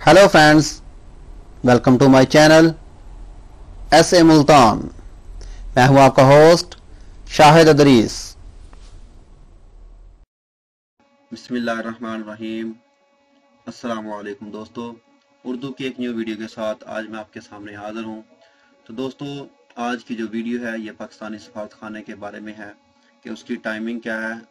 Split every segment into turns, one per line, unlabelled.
Hello friends, welcome to my channel S A Multan. मैं हूं आपका होस्ट शाहिद अदरीस। बिस्मिल्लाहिर्रहमानिर्रहीम। अस्सलाम वालेकुम दोस्तों, उर्दू की एक न्यू वीडियो के साथ आज मैं आपके सामने हाजिर हूं। तो दोस्तों, आज की जो वीडियो है ये पाकिस्तानी सफारत खाने के बारे में है कि उसकी टाइमिंग क्या है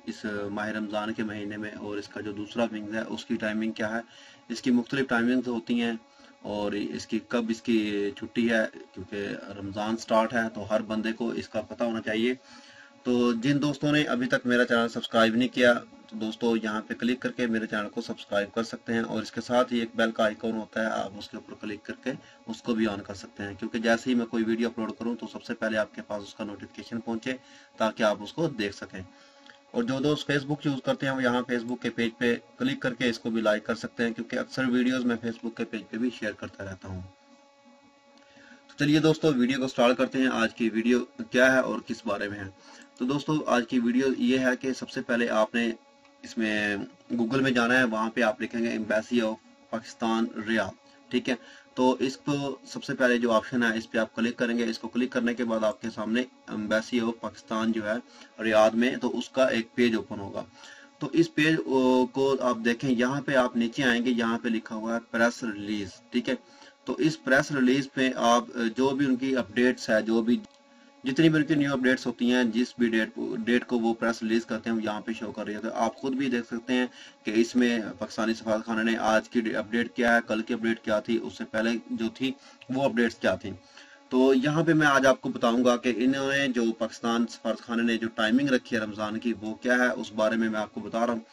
इस माह रमज़ान के महीने में, और इसका जो दूसरा विंग है उसकी टाइमिंग क्या है। इसकी मुख्तलिफ टाइमिंग्स होती हैं और इसकी कब इसकी छुट्टी है, क्योंकि रमज़ान स्टार्ट है तो हर बंदे को इसका पता होना चाहिए। तो जिन दोस्तों ने अभी तक मेरा चैनल सब्सक्राइब नहीं किया तो दोस्तों यहाँ पे क्लिक करके मेरे चैनल को सब्सक्राइब कर सकते हैं, और इसके साथ ही एक बेल का आइकॉन होता है, आप उसके ऊपर क्लिक करके उसको भी ऑन कर सकते हैं, क्योंकि जैसे ही मैं कोई वीडियो अपलोड करूँ तो सबसे पहले आपके पास उसका नोटिफिकेशन पहुँचे ताकि आप उसको देख सकें। और जो दोस्त फेसबुक यूज़ करते हैं वो यहाँ फेसबुक के पेज पे क्लिक करके इसको भी लाइक कर सकते हैं, क्योंकि अक्सर वीडियोस मैं फेसबुक के पेज पे भी शेयर करता रहता हूँ। तो चलिए दोस्तों, वीडियो को स्टार्ट करते हैं। आज की वीडियो क्या है और किस बारे में है। तो दोस्तों, आज की वीडियो ये है कि सबसे पहले आपने इसमें गूगल में जाना है, वहाँ पे आप लिखेंगे एम्बेसी ऑफ पाकिस्तान रियाद। ठीक है, तो इसको सबसे पहले जो ऑप्शन है इस पे आप क्लिक करेंगे। इसको क्लिक करने के बाद आपके सामने एम्बेसी ऑफ पाकिस्तान जो है रियाद में, तो उसका एक पेज ओपन होगा। तो इस पेज को आप देखें, यहाँ पे आप नीचे आएंगे, यहाँ पे लिखा हुआ है प्रेस रिलीज। ठीक है, तो इस प्रेस रिलीज पे आप जो भी उनकी अपडेट्स है, जो भी जितनी भी उनकी न्यू अपडेट्स होती हैं, जिस भी डेट को वो प्रेस रिलीज करते हैं वो यहाँ पे शो कर रही है। तो आप खुद भी देख सकते हैं कि इसमें पाकिस्तानी सफारत खाना ने आज की अपडेट क्या है, कल की अपडेट क्या थी, उससे पहले जो थी वो अपडेट्स क्या थी। तो यहाँ पे मैं आज आपको बताऊंगा कि इन्होंने जो पाकिस्तान सफारत खाने ने जो टाइमिंग रखी है रमज़ान की वो क्या है, उस बारे में मैं आपको बता रहा हूँ।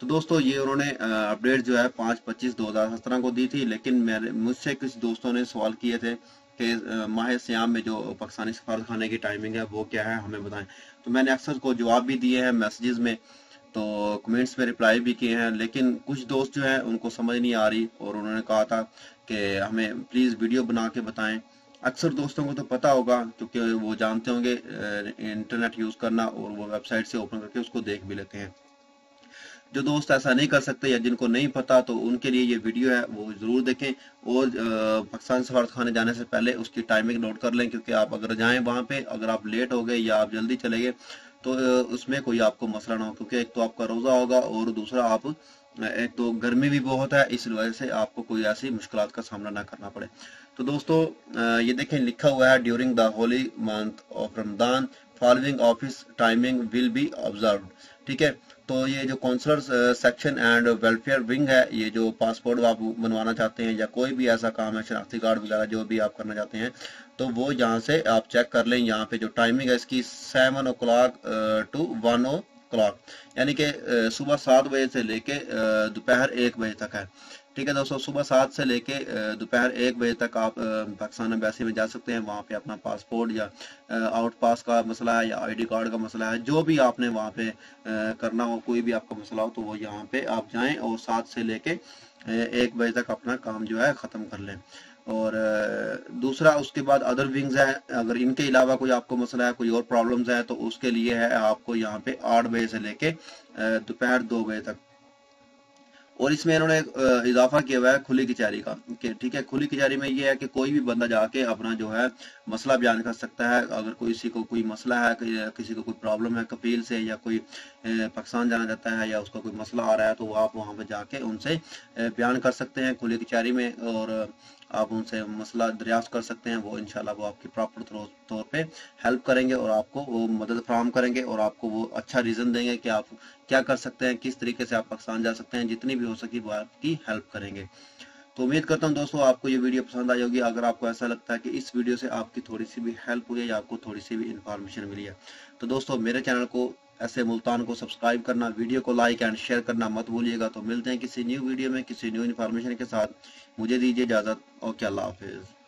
तो दोस्तों, ये उन्होंने अपडेट जो है 5/25/2017 को दी थी, लेकिन मुझसे कुछ दोस्तों ने सवाल किए थे कि माह सियाम में जो पाकिस्तानी सफारत खाने की टाइमिंग है वो क्या है, हमें बताएं। तो मैंने अक्सर को जवाब भी दिए हैं मैसेजेस में, तो कमेंट्स में रिप्लाई भी किए हैं, लेकिन कुछ दोस्त जो है उनको समझ नहीं आ रही और उन्होंने कहा था कि हमें प्लीज़ वीडियो बना के बताएं। अक्सर दोस्तों को तो पता होगा, क्योंकि वो जानते होंगे इंटरनेट यूज़ करना, और वो वेबसाइट से ओपन करके उसको देख भी लेते हैं। जो दोस्त ऐसा नहीं कर सकते या जिनको नहीं पता, तो उनके लिए ये वीडियो है वो ज़रूर देखें, और पाकिस्तान सफारत खाने जाने से पहले उसकी टाइमिंग नोट कर लें, क्योंकि आप अगर जाएं वहाँ पे, अगर आप लेट हो गए या आप जल्दी चले गए तो उसमें कोई आपको मसला ना हो, क्योंकि एक तो आपका रोज़ा होगा और दूसरा आप एक तो गर्मी भी बहुत है, इस वजह से आपको कोई ऐसी मुश्किलात का सामना ना करना पड़े। तो दोस्तों, ये देखें लिखा हुआ है during the holy month of Ramadan following office timing will be observe. ठीक है, तो ये जो counsellor section and welfare wing है, ये जो पासपोर्ट आप बनवाना चाहते हैं या कोई भी ऐसा काम है, शनाख्ती कार्ड वगैरह जो भी आप करना चाहते हैं, तो वो यहाँ से आप चेक कर लें। यहाँ पे जो टाइमिंग है इसकी 7 o'clock to 1 o'clock, यानी कि सुबह 7 बजे से लेके दोपहर 1 बजे तक है। ठीक है दोस्तों, सुबह 7 से लेके दोपहर 1 बजे तक आप पाकिस्तान एम्बेसी में जा सकते हैं। वहाँ पे अपना पासपोर्ट या आउट पास का मसला है या आईडी कार्ड का मसला है, जो भी आपने वहाँ पे करना हो, कोई भी आपका मसला हो, तो वो यहाँ पे आप जाएं और 7 से लेके 1 बजे तक अपना काम जो है ख़त्म कर लें। और दूसरा, उसके बाद अदर विंग्स है, अगर इनके अलावा कोई आपको मसला है, कोई और प्रॉब्लम्स है, तो उसके लिए है आपको यहाँ पे 8 बजे से लेके दोपहर 2 बजे तक। और इसमें इन्होंने इजाफा किया हुआ है खुली कचहरी का। ठीक है, खुली कचहरी में ये है कि कोई भी बंदा जाके अपना जो है मसला बयान कर सकता है। अगर किसी को कोई मसला है, किसी को कोई प्रॉब्लम है कफील से, या कोई पाकिस्तान जाना चाहता है या उसका कोई मसला आ रहा है, तो आप वहाँ पर जाके उनसे बयान कर सकते हैं खुली कचहरी में, और आप उनसे मसला दरियाफ्त कर सकते हैं। वो इंशाल्लाह वो आपकी प्रॉपर तौर पे हेल्प करेंगे और आपको वो मदद फराहम करेंगे, और आपको वो अच्छा रीज़न देंगे कि आप क्या कर सकते हैं, किस तरीके से आप पाकिस्तान जा सकते हैं। जितनी भी हो सके वो आपकी हेल्प करेंगे। तो उम्मीद करता हूँ दोस्तों आपको ये वीडियो पसंद आई होगी। अगर आपको ऐसा लगता है कि इस वीडियो से आपकी थोड़ी सी भी हेल्प हुई है या आपको थोड़ी सी भी इंफॉर्मेशन मिली है, तो दोस्तों मेरे चैनल को ऐसे मुल्तान को सब्सक्राइब करना, वीडियो को लाइक एंड शेयर करना मत भूलिएगा। तो मिलते हैं किसी न्यू वीडियो में किसी न्यू इन्फॉर्मेशन के साथ। मुझे दीजिए इजाज़त। ओके, अल्लाह हाफिज़।